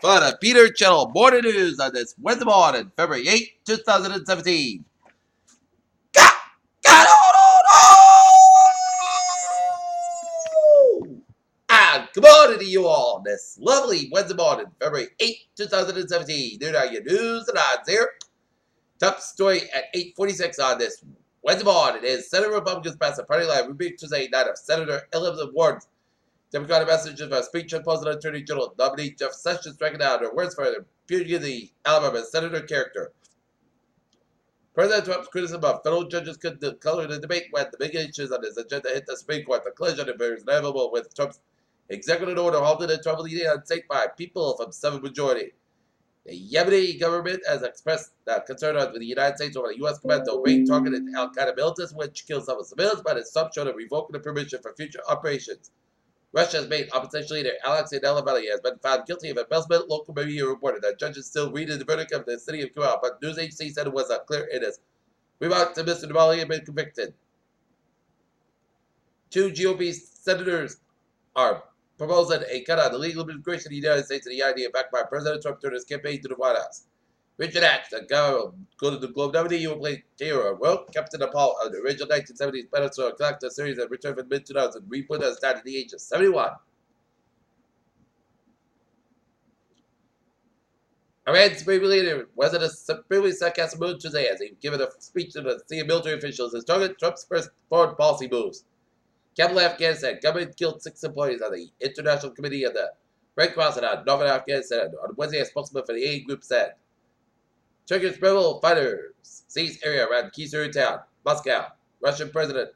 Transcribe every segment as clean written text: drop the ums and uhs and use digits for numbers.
for the Peter Channel Morning News on this Wednesday morning, February 8, 2017. Got on! And good morning to you all this lovely Wednesday morning, February 8, 2017. Here are your news and odds here. Top story at 8:46 on this Wednesday morning is Senate Republicans pass a party line rebuke Tuesday night of Senator Elizabeth Warren's Democratic message of a speech opposing Attorney General nominee Jeff Sessions striking out her words for the impunity of the Alabama senator character. President Trump's criticism of federal judges could color the debate when the big issues on his agenda hit the Supreme Court. The collision appears inevitable with Trump's executive order halted in Trump leading on state by people from 7 majority. The Yemeni government has expressed concern with the United States over the U.S. commando raid targeted Al-Qaeda militants, which killed some civilians, but has stopped short of revoking the permission for future operations. Russia's main opposition leader, Alexei Navalny, has been found guilty of embezzlement. Local media reported that judges still reading the verdict of the city of Kuwait, but news agency said it was unclear in his remarks that Mr. Navalny had been convicted. 2 GOP senators are proposing a cut on the legal immigration in the United States, and the idea backed by President Trump during his campaign to the White House. Richard Hatch, the go to the Globe nominee who played Tara Roque, Captain Apollo on the original 1970s Battlestar Galactica series that returned from mid-2000, rebooted as died at the age of 71. Iran's Supreme Leader was in a supremely sarcastic mood Tuesday as he given a speech to the senior military officials as targeted Trump's first foreign policy moves. Capital Afghanistan, government killed 6 employees on the International Committee of the Red Cross in Northern Afghanistan on Wednesday. A spokesman for the aid group said Turkish rebel fighters seized area around key Syrian town, Moscow. Russian President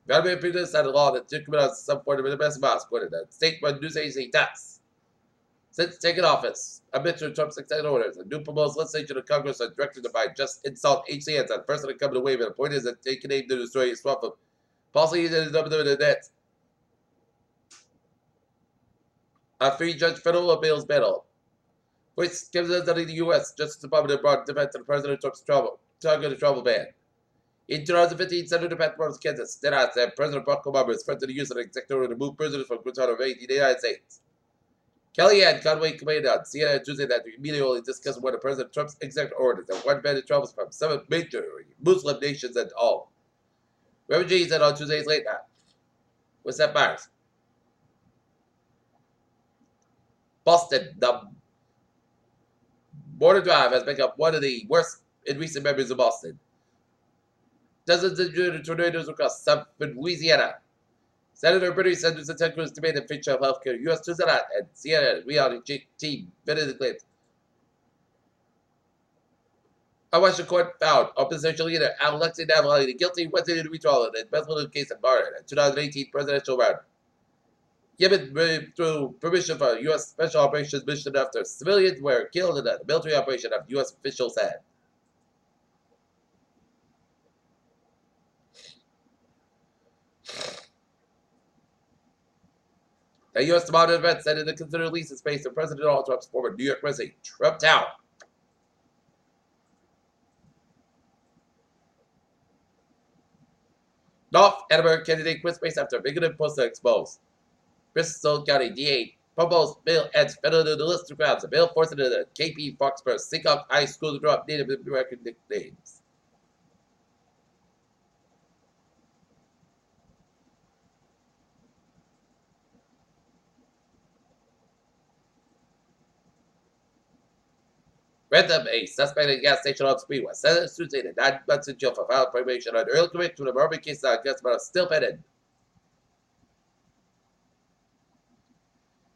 Vladimir Putin signed a law that took criminals to some point of the best Moscow, according to state-run news agency TASS. Since taking office, amidst Trump's executive orders, a new proposed legislation of Congress are directed to buy just insult HCNs on first to come to wave, and the point is that they can aim to destroy a swamp of policy that is number the net. A 3-judge federal appeals panel, which gives us under the U.S. Justice Department brought defense of President Trump's targeted travel ban. In 2015, Senator Pat Morris, Kansas, denied that President Barack Obama is friends to the use of an executive order to remove prisoners from Guantanamo Bay in the United States. Kellyanne Conway complained on CNN Tuesday that we immediately discussed one of President Trump's executive orders that one ban travels from 7 major Muslim nations and all. Refugees said on Tuesday's late night. What's that, Myers? Boston, the Border Drive has become one of the worst in recent memories of Boston. Dozens of tornadoes across southern Louisiana. Senator Bernie Sanders and Ted Cruz debated the future of healthcare. U.S. Tuesday night and CNN reality team vetted claims. A Washington court found opposition leader Alexei Navalny guilty Wednesday to withdrawal in the embezzlement case in Bahrain, a 2018 presidential round. Yemen withdrew permission for U.S. Special Operations mission after civilians were killed in a military operation, of U.S. officials said. The U.S. Department of Defense said it considered leasing space for President Donald Trump's former New York residence, Trump Tower. North Edinburgh candidate quit space after bigoted poster exposed. Bristol County DA proposed bill adds federal to the list of crimes. A bill forcing the KP Foxborough Seacock High School to drop Native American nicknames. Random, a suspect at a gas station on Speedway, sentenced Tuesday to 9 months in jail for violent information on early conviction of a murder case on Gutsman still pending.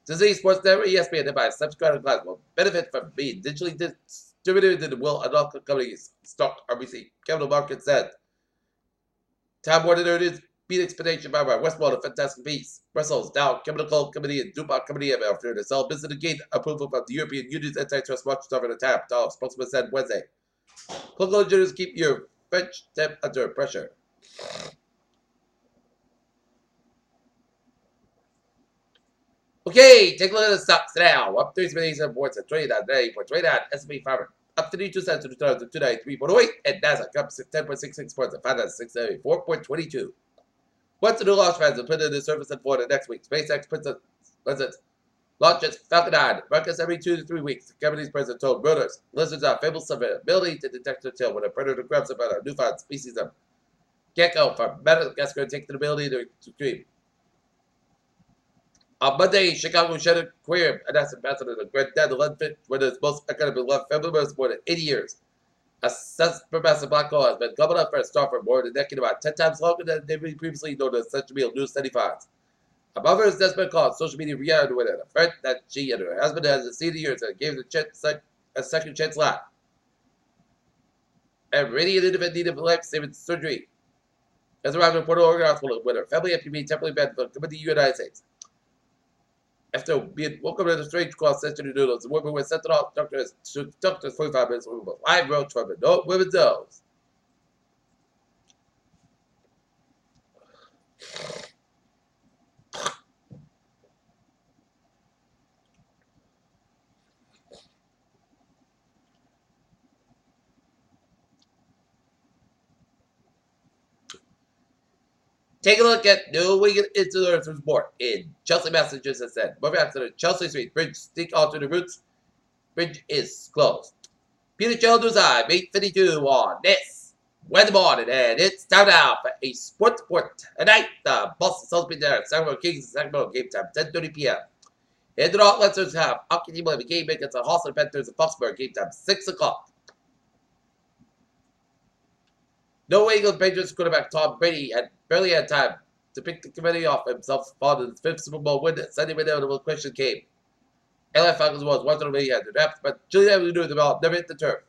Disney Sports Network, ESPN, and by subscriber class will benefit from being digitally distributed in the will of local companies. Stock RBC Capital Markets said. Time Warner Earnings beat expectation by Westworld, a fantastic piece. Brussels, Dow Chemical Company, and DuPont Company have after to sell business again approval from the European Union's antitrust watchdog at a time. Dow spokesman said Wednesday. Local engineers keep your French debt under pressure. Okay, take a look at the stocks now. Up 37 points at 29.90 for 29 S&P 500. Up 32 cents to 293.08, and Nasdaq up 10.66 points at 594.22. What's the new launch pads will put in the service in Florida next week? SpaceX puts its Launches Falcon 9. Broadcasts every 2 to 3 weeks. The company's president told Reuters lizards have fabled ability to detect their tail when a predator grabs about a newfound species of gecko from Madagascar and takes the ability to scream. On Monday, Chicago Shed Aquarium announced Ambassador the Grand Dad 11 when its most economically beloved family members more than 80 years. A supermassive black hole has been gobbled up for a star for more than a decade, about 10 times longer than they previously known as such to be a new study finds. Above her is desperate call, social media reacted with it. A friend that she and her husband has seen in years and gave a second chance laugh. And radiant independent needed life-saving surgery. As arrived in Puerto Oregon Hospital with her family after being temporarily banned from coming to the United States. After being woken up in a strange cross session to noodles, the woman was sent to the doctor's 45 minutes with a live roach from no women's nose. Take a look at new Wiggins Incident report in Chelsea, Massachusetts. Said moving after the Chelsea Street Bridge stick onto the roots. Bridge is closed. Peter Jones News Eye, 8:52 on this Wednesday morning, and it's time now for a sports report tonight. The Boston Celtics beat the Sacramento Kings in Sacramento game time 10:30 p.m. And the North Westerners have hockey team the game against the Boston Panthers in Foxborough game time 6 o'clock. No England Patriots quarterback Tom Brady had barely had time to pick the committee off himself following his 5th Super Bowl win. Sunday when the question came. LA Falcons was one of the had the draft, but Julian knew the ball never hit the turf.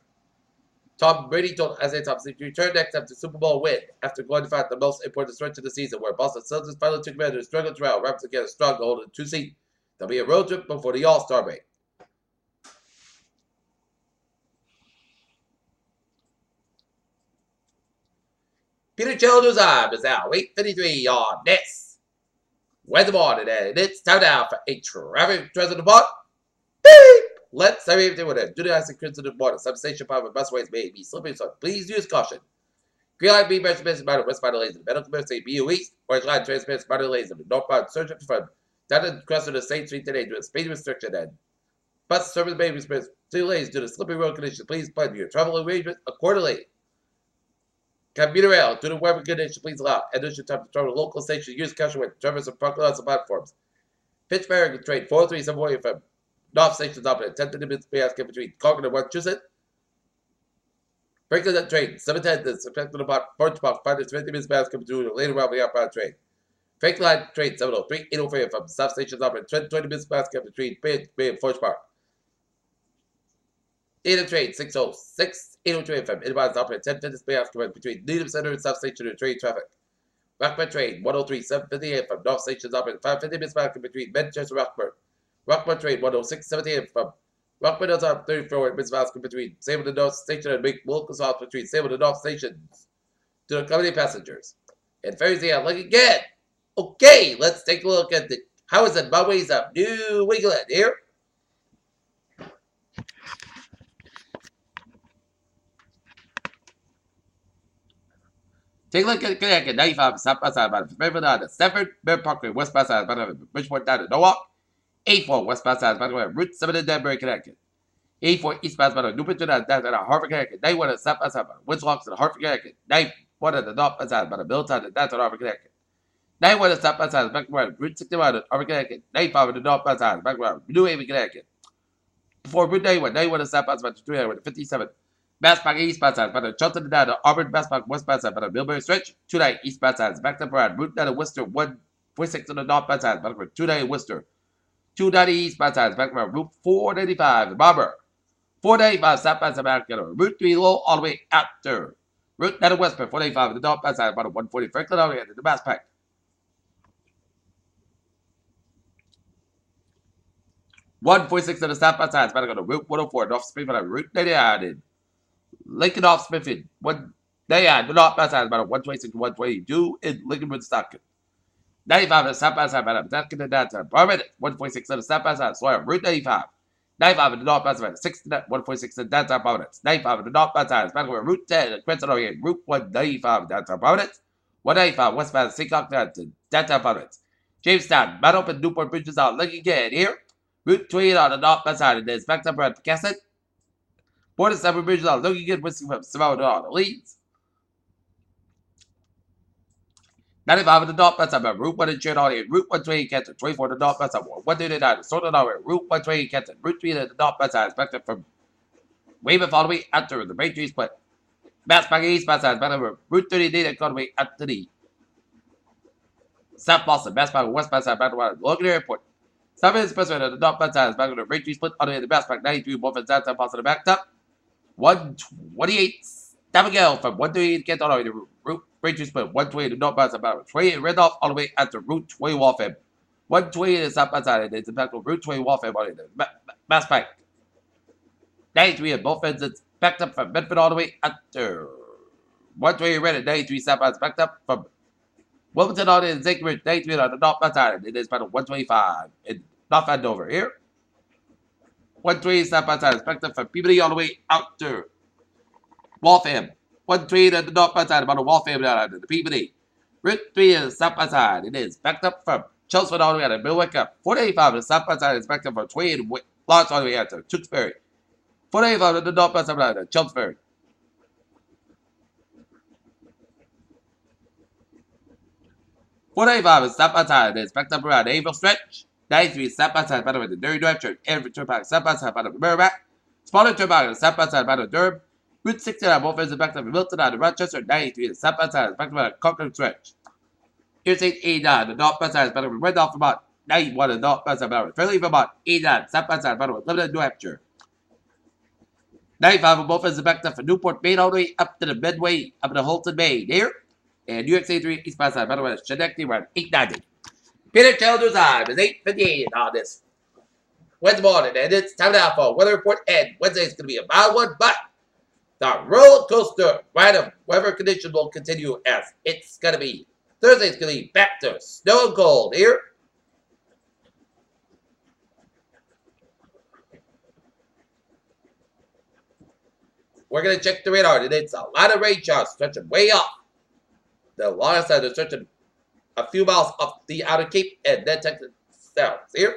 Tom Brady told Isaiah Thompson to return next after the Super Bowl win after going to fight the most important stretch of the season, where Boston Celtics finally took advantage of struggle throughout, Rams again a strong to hold a 2 seed. There'll be a road trip before the All-Star break. Peter Childers' Arm is now 8:53 on this Wednesday morning, and it's time now for a traffic transit report. Beep! Let's have everything with it. Do the icing crimson in the morning. Some station power busways may be slippery, so please use caution. Green line B measurements by the west by the lanes. The medical community BU east. Orange line transmits by the lanes. The northbound surgeon from down the crest of the State Street today due to speed restriction and bus service may experience delays due to slippery road conditions. Please plan your travel arrangements accordingly. Commuter rail, due to weather conditions, please allow additional time to travel to local stations. Use caution with drivers and parking lots and platforms. Pittsburgh train 437 from North Station up at 10 minutes past between Concord and Massachusetts. Breaking that train, 710 is expected about Orange Park, 50 minutes past between the later round the outbound train. Franklin Line train 703, 803 from South Station up at 20 minutes past between Bay and Forge Park. 8 train 606, 803 from inbound up at 10 minutes past between Needham Center and South Station and train traffic. Rockford train 103, 758 from North Station up at 550 minutes past between Manchester and Rockford. Rockford train 106, 78 from Rockford is up 34 minutes past between Salem and North Station and make local stops between Salem and North Stations to accommodate passengers. And ferries are like again. Okay, let's take a look at the hows and byways of New England here. Take a look at Connecticut, 95 southbound by the Stafford, Bear Parkway, westbound side by the Bridgeport down to Norwalk. 84 westbound side by the way, Route 7 in Danbury, Connecticut. 84 eastbound by the New Bridge down to Hartford, Connecticut. 91 southbound side by the Winslocks and Hartford, Connecticut. 91 at the northbound side by the Middletown and down to Hartford, Connecticut. 91 at the southbound side back around Route 61 at Hartford, Connecticut. 95 at the northbound side back around New Haven, Connecticut. Before Route 91, 91 at the southbound side by the 300 57. Massback eastbound side by the Charlton down to Auburn, Massback westbound side by the Millbury Stretch. 29 eastbound sides back up around Route 9 to Worcester, 146 on the northbound side back around 29 Worcester. 290 eastbound sides back around Route 495 in Barber. 495 southbound side back around Route 3 low all the way after Route 9 to Westport, 495 on the northbound side by the 140 Franklin all the way into the Massback. 146 on the southbound side back on Route 104 North Springfield, Route 99 in Lincoln off Smithfield, the northbound side about 126 to 122 in Lincoln, Woodstock. 95 on the southbound side about Duncan and downtown. 146 on the southbound side, Sawyer, Route 95. 95 on the northbound side, 146 in downtown Providence. 95 on the northbound side, back where Route 10 and Crescent over Route 195 downtown Providence. 195 westbound Seacock downtown Providence. Jamestown, Mount Open, Newport Bridges out. Look again here. Route 20 on the northwest side. It is backed up around the Cassett. 47 bridges on looking good, whistling from Savannah on the leads. 95 on the northwest side. Route 1 and Churn on it. Route 120 Canton. 24 on the northwest side. 139 Sort on our Route 120 Canton. Route 3 on the northwest side. Backed from Weymouth all the way out to the Main Tree Split. Mass back east, mass side. Back over Route 30 data all the way out to the South Boston. Mass back west side. Back to Logan Airport. South Expressway on the northwest side. Back to the Main Tree Split. All the way to the Mass back 93. Both and South Boston. The back top. 128. Abigail from 138 to get all the way to Route Rangers Split. 120 to North Pass about 28 Randolph all the way at the Route 20 Waltham. 120 to South Pass side. It's back to Route 20 Waltham on the Mass Pike. 93 at both ends. It's backed up from Bedford all the way after 120 Red at 93 South Pass. Backed up from Wilmington all the way to Zinkeridge. 93 on the North Pass side. It is back to 125 in North Andover here. 120 South Pass side. It's backed up from Peabody all the way out to Waltham. 120 at the north side, about a Waltham down to the Peabody. Route 3 is south by side. It is backed up from Chelmsford all the way out to Millwick up. 485 at the south by side is backed up from 20 Lawrence all the way out to Tewksbury. 485 at the north side about to Chelmsford. 485 is south by side. It is backed up around the Averill stretch. 93 is south by side about the Derry Drive Church. Every turnpike south by side about the Merrimack. Smaller turnpike is south by side about the Durham. Route 69 both ends are backed up in Milton out of Rochester. 93 is south by side is backed up at Concord stretch. Interstate 89, the north side is backed up in Randolph, Vermont. 91 the north side about Fairleigh, Vermont. 89 south by side about Lebanon, New Hampshire. 95 on both ends are backed up from Newport, Maine, all the way up to the Midway, up to Holton, Maine. There. And New York City 3 east by side, by the way, Schenectady around 890. Peter Challenger's time is 8:58 on this Wednesday morning, and it's time now for a weather report. And Wednesday is going to be a mild one, but the roller coaster ride of weather conditions will continue as it's going to be. Thursday's going to be back to snow and cold here. We're going to check the radar, and it's a lot of rain showers stretching way up. The longest side is stretching a few miles up the outer Cape and then Texas south here.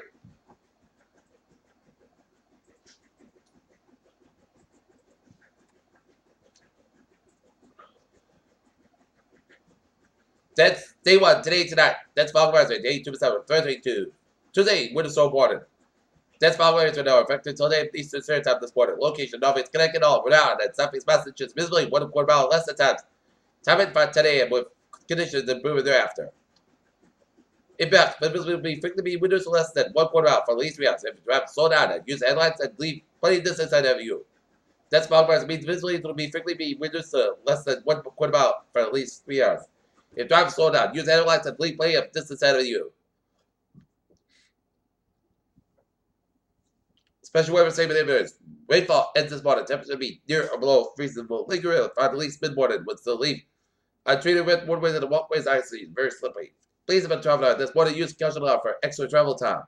That's day one, today, tonight. That's Falcon Rise, day 2 7, Thursday 2. Tuesday, winter storm warning. That's Falcon Rise right now, effective until day Eastern Standard Time this morning. Location, Northeast Connecticut, all Rhode and Southeast Massachusetts, visibly 1.25 mile less than times. Time in by 10 a.m. with conditions improving thereafter. Impact, visibly will be frequently windows less than 1/4 mile for at least 3 hours. If you have to slow down and use headlights and leave plenty of distance ahead of you. That's Falcon Rise means visibly it will be frequently be windows less than 1/4 mile for at least 3 hours. If driving slow down, use headlights and leave plenty of distance ahead of you. Special weather statement images. Rainfall ends this morning. Temperature will be near or below freezing. Will linger for at least mid-morning with still leave. Untreated with waterways and the walkways icy. Very slippery. Please have been traveling this morning. Use caution allowed for extra travel time.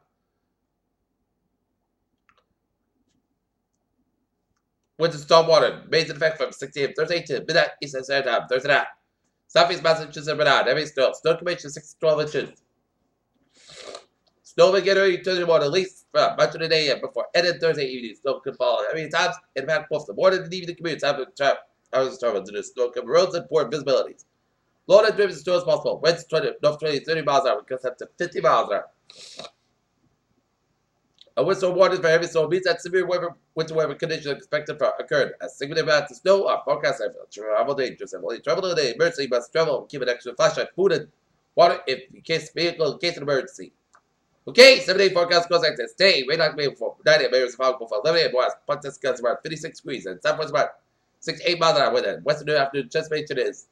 Winter storm warning. Remains in effect from 6 a.m. Thursday to midnight Eastern Standard Time. Thursday night. Southeast Massachusetts and Rhode Island. Heavy snow. Snow accumulation 6 to 12 inches. Snow will get early Thursday morning, at least much of the day before ended Thursday evening. Snow could fall at many times and impact both the morning and evening commutes. Hours of travel to the snow cover roads and poor visibilities. Low and driven snow is possible. Winds 20, north 20, 30 miles an hour, gets up to 50 miles an hour. A winter warning for heavy snow means that severe winter weather conditions are expected to occur. As significant amounts of snow are forecast and travel dangerous. And only travel today. Emergency must travel and keep an extra flashlight, food, and water in case vehicle in case of emergency. Okay, 7-day forecast goes like this. Today, rain not made for 9 a.m. areas of Falcon for 11 a.m. west. Punch gusts around 56 degrees and southwest about 6 to 8 miles an hour with it. Western afternoon chest temperature is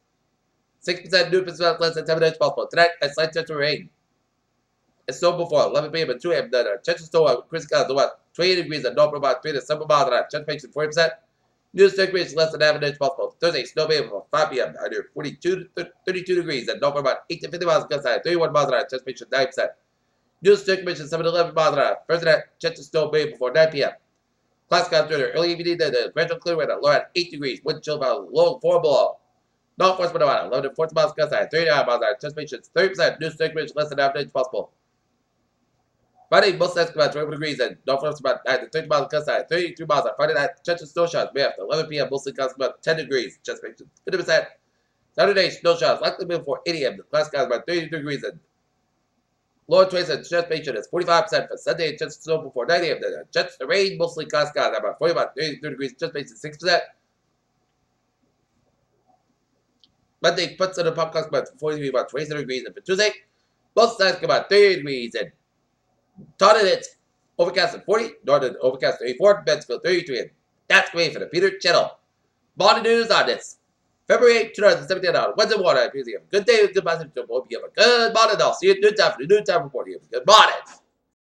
6% new percent less than 10 minutes possible. Tonight, a slight chance of rain. It's snowed before 11 p.m. and 2 a.m. The chance of snow at Chris Clouds about 28 degrees and north about 3 to 7 miles an hour. Chance temperature 40%. New temperature less than half an inch possible. Thursday, snow bay before 5 p.m. Under 42 to 32 degrees and north about 8 to 50 miles gust high. 31 miles an hour. Chance temperature 9%. News circulation 7 to 11 miles an hour. First night, chance of snow bay before 9 p.m. Class got through early evening, the gradual clear weather, low at 8 degrees. Wind chill about low 4 below. Northwest wind about 11 to 14 miles gust high. 39 miles an hour. Chance temperature 30%. News circulation less than half an inch possible. Friday, most nights about 21 degrees and northwest about 9 to 30 miles on the side, 33 miles on Friday night. Chance of snow showers may after 11 p.m. Mostly clouds about 10 degrees. Just make 50%. Saturday, snow showers likely before 8 a.m. The clouds skies about 32 degrees and lower 20s and chance patient is 45% for Sunday. Chance of snow before 9 a.m. The chance of rain, mostly clouds skies about 40 about 32 degrees. Chance patient 6%. Monday, puts in the podcast about 43 about 27 degrees. And for Tuesday, both sides come about 30 degrees and Taunton, it's overcast at 40, Northern overcast 34, Bensfield 33, and that's great for the Peter Channel. Morning news on this February 8, 2017 on Wednesday morning. I hope you have a good day, good positive. Hope you have a good morning. I'll see you at noon time for the noon time report. You have a good morning.